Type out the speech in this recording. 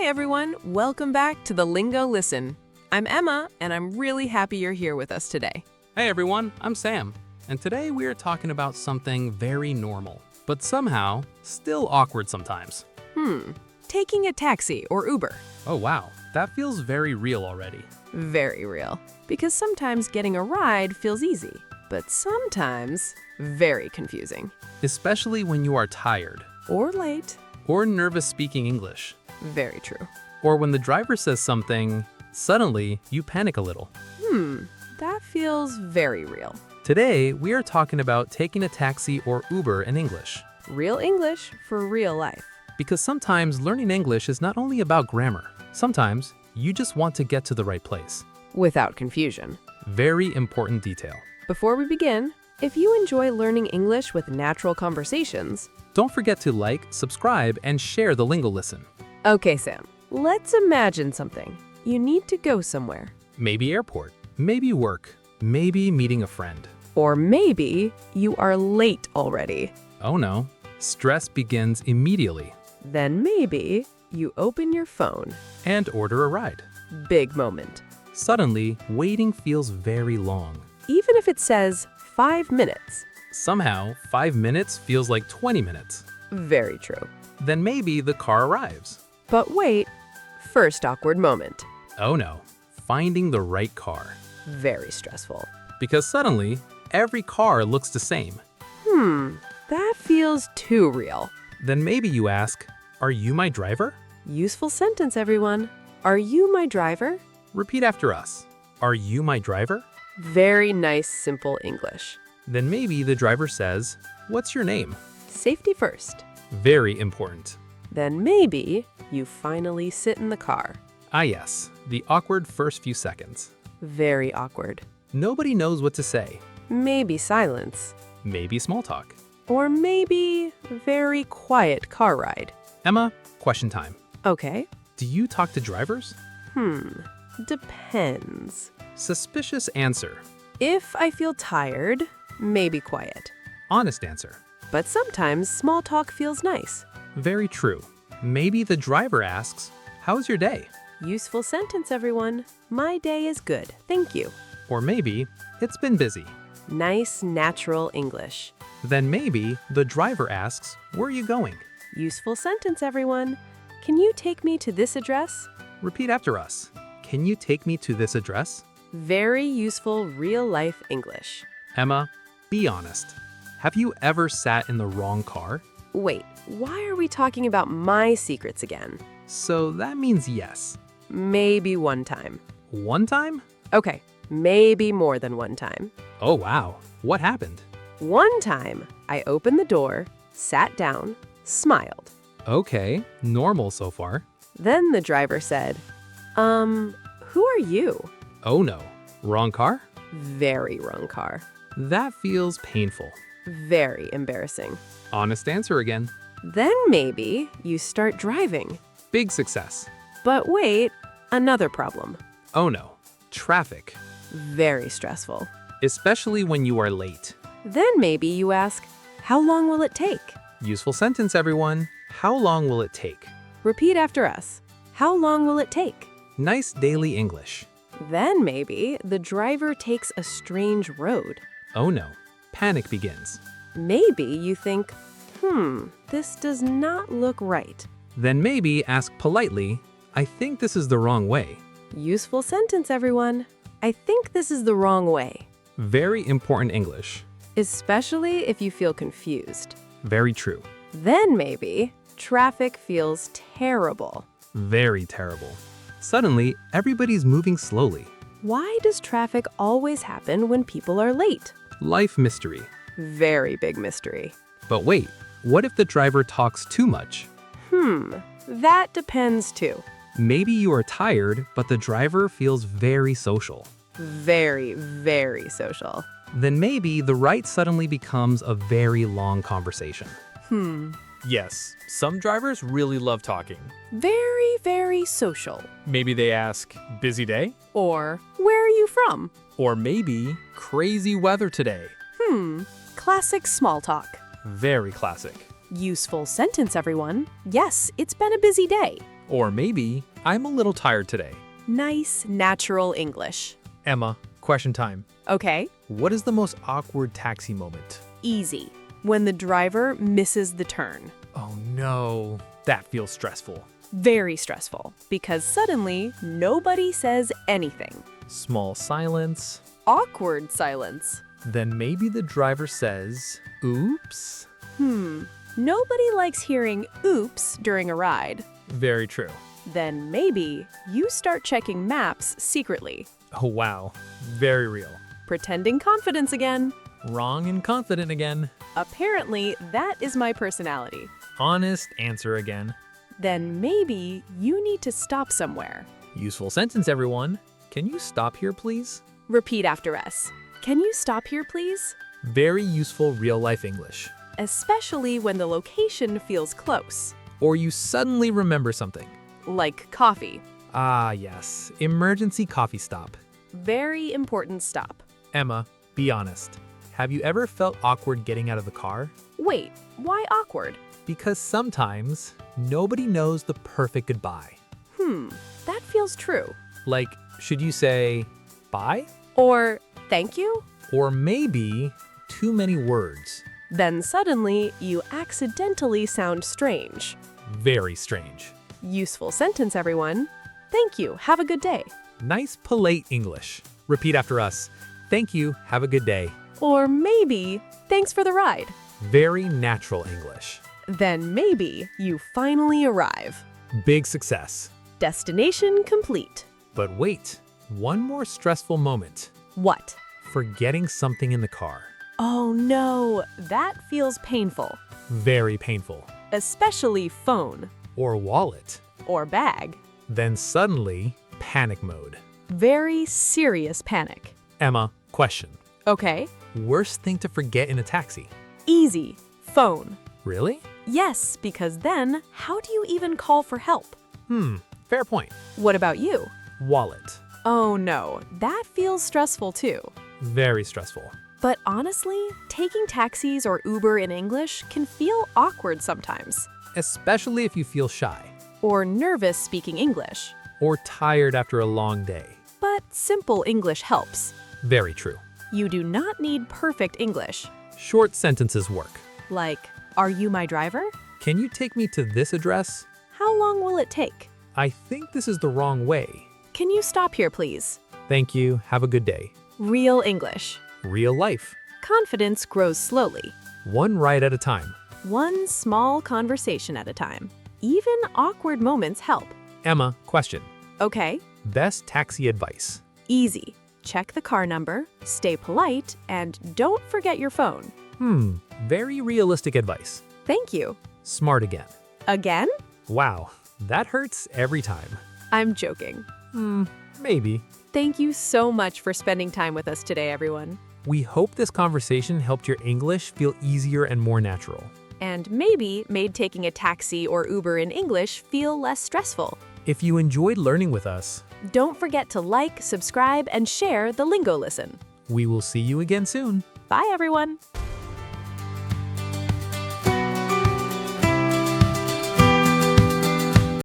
everyone, welcome back to the Lingo Listen. I'm Emma, and I'm really happy you're here with us today. Hey everyone, I'm Sam, and today we are talking about something very normal, but somehow still awkward sometimes. Taking a taxi or Uber. Oh wow, that feels very real already. Very real. Because sometimes getting a ride feels easy, but sometimes very confusing. Especially when you are tired, Or late. or nervous speaking English, Very true. or when the driver says something, suddenly you panic a little. That feels very real. Today, we are talking about taking a taxi or Uber in English. Real English for real life. Because sometimes learning English is not only about grammar. Sometimes you just want to get to the right place. Without confusion. Very important detail. Before we begin, if you enjoy learning English with natural conversations, Don't forget to like, subscribe, and share the Lingo Listen. okay, Sam, let's imagine something. You need to go somewhere. Maybe airport, maybe work, maybe meeting a friend. Or maybe you are late already. Oh no, stress begins immediately. Then maybe you open your phone. And order a ride. Big moment. Suddenly, waiting feels very long. Even if it says 5 minutes. Somehow, 5 minutes feels like 20 minutes. Very true. Then maybe the car arrives. But wait, first awkward moment. Oh no, finding the right car. Very stressful. Because suddenly, every car looks the same. That feels too real. Then maybe you ask, are you my driver? Useful sentence, everyone. Are you my driver? Repeat after us. Are you my driver? Very nice, simple English. Then maybe the driver says, what's your name? Safety first. Very important. Then maybe you finally sit in the car. Ah yes, the awkward first few seconds. Very awkward. Nobody knows what to say. Maybe silence. Maybe small talk. Or maybe very quiet car ride. Emma, question time. Okay. Do you talk to drivers? Depends. Suspicious answer. If I feel tired, maybe quiet. Honest answer. But sometimes small talk feels nice. Very true. Maybe the driver asks, how's your day? Useful sentence, everyone. My day is good, thank you. Or maybe, it's been busy. Nice, natural English. Then maybe the driver asks, where are you going? Useful sentence, everyone. Can you take me to this address? Repeat after us. Can you take me to this address? Very useful real-life English. Emma, be honest. Have you ever sat in the wrong car? Wait, why are we talking about my secrets again? So that means yes. Maybe one time. One time? Okay, maybe more than one time. Oh wow, what happened? One time, I opened the door, sat down, smiled. Okay, normal so far. Then the driver said, who are you? Oh no, wrong car? Very wrong car. That feels painful. Very embarrassing. Honest answer again. Then maybe you start driving. Big success. But wait, another problem. Oh no, traffic. Very stressful. Especially when you are late. Then maybe you ask, how long will it take? Useful sentence, everyone. How long will it take? Repeat after us. How long will it take? Nice daily English. Then maybe the driver takes a strange road. Oh no, panic begins. Maybe you think, this does not look right. Then maybe ask politely, I think this is the wrong way. Useful sentence, everyone. I think this is the wrong way. Very important English. Especially if you feel confused. Very true. Then maybe traffic feels terrible. Very terrible. Suddenly, everybody's moving slowly. Why does traffic always happen when people are late? Life mystery. Very big mystery. But wait, what if the driver talks too much? That depends too. Maybe you are tired, but the driver feels very social. Very, very social. Then maybe the ride suddenly becomes a very long conversation. Yes, some drivers really love talking. Very, very social. Maybe they ask, busy day? Or, where are you from? Or maybe, crazy weather today. Classic small talk. Very classic. Useful sentence, everyone. Yes, it's been a busy day. Or maybe, I'm a little tired today. Nice, natural English. Emma, question time. Okay, What is the most awkward taxi moment? easy. When the driver misses the turn. Oh no, that feels stressful. Very stressful, because suddenly nobody says anything. Small silence. Awkward silence. Then maybe the driver says, oops. Nobody likes hearing oops during a ride. Very true. Then maybe you start checking maps secretly. Oh wow, very real. Pretending confidence again. Wrong and confident again. Apparently, that is my personality. Honest answer again. Then maybe you need to stop somewhere. Useful sentence, everyone. Can you stop here, please? Repeat after us. Can you stop here, please? Very useful real-life English. Especially when the location feels close. Or you suddenly remember something. Like coffee. Ah, yes. Emergency coffee stop. Very important stop. Emma, be honest. Have you ever felt awkward getting out of the car? Wait, why awkward? Because sometimes nobody knows the perfect goodbye. That feels true. Like, should you say bye? Or thank you? Or maybe too many words. Then suddenly you accidentally sound strange. Very strange. Useful sentence, everyone. Thank you. Have a good day. Nice, polite English. Repeat after us. Thank you. Have a good day. Or maybe, thanks for the ride. Very natural English. Then maybe you finally arrive. Big success. Destination complete. But wait, one more stressful moment. What? Forgetting something in the car. Oh no, that feels painful. Very painful. Especially phone Or wallet. or bag. Then suddenly, panic mode. Very serious panic. Emma, question. Okay, Worst thing to forget in a taxi? easy. Phone. Really? Yes, because then how do you even call for help? Fair point. What about you? Wallet. Oh no, that feels stressful too. Very stressful. But honestly, taking taxis or Uber in English can feel awkward sometimes. Especially if you feel shy. Or nervous speaking English. Or tired after a long day. But simple English helps. Very true. You do not need perfect English. Short sentences work. Like, are you my driver? Can you take me to this address? How long will it take? I think this is the wrong way. Can you stop here, please? Thank you. Have a good day. Real English. Real life. Confidence grows slowly. One ride at a time. One small conversation at a time. Even awkward moments help. Emma, question. Okay, Best taxi advice. easy. Check the car number, stay polite, and don't forget your phone. Very realistic advice. Thank you. Smart again. Again? Wow, that hurts every time. I'm joking. Maybe. Thank you so much for spending time with us today, everyone. We hope this conversation helped your English feel easier and more natural. And maybe made taking a taxi or Uber in English feel less stressful. If you enjoyed learning with us, Don't forget to like, subscribe, and share the Lingo Listen. we will see you again soon. Bye, everyone.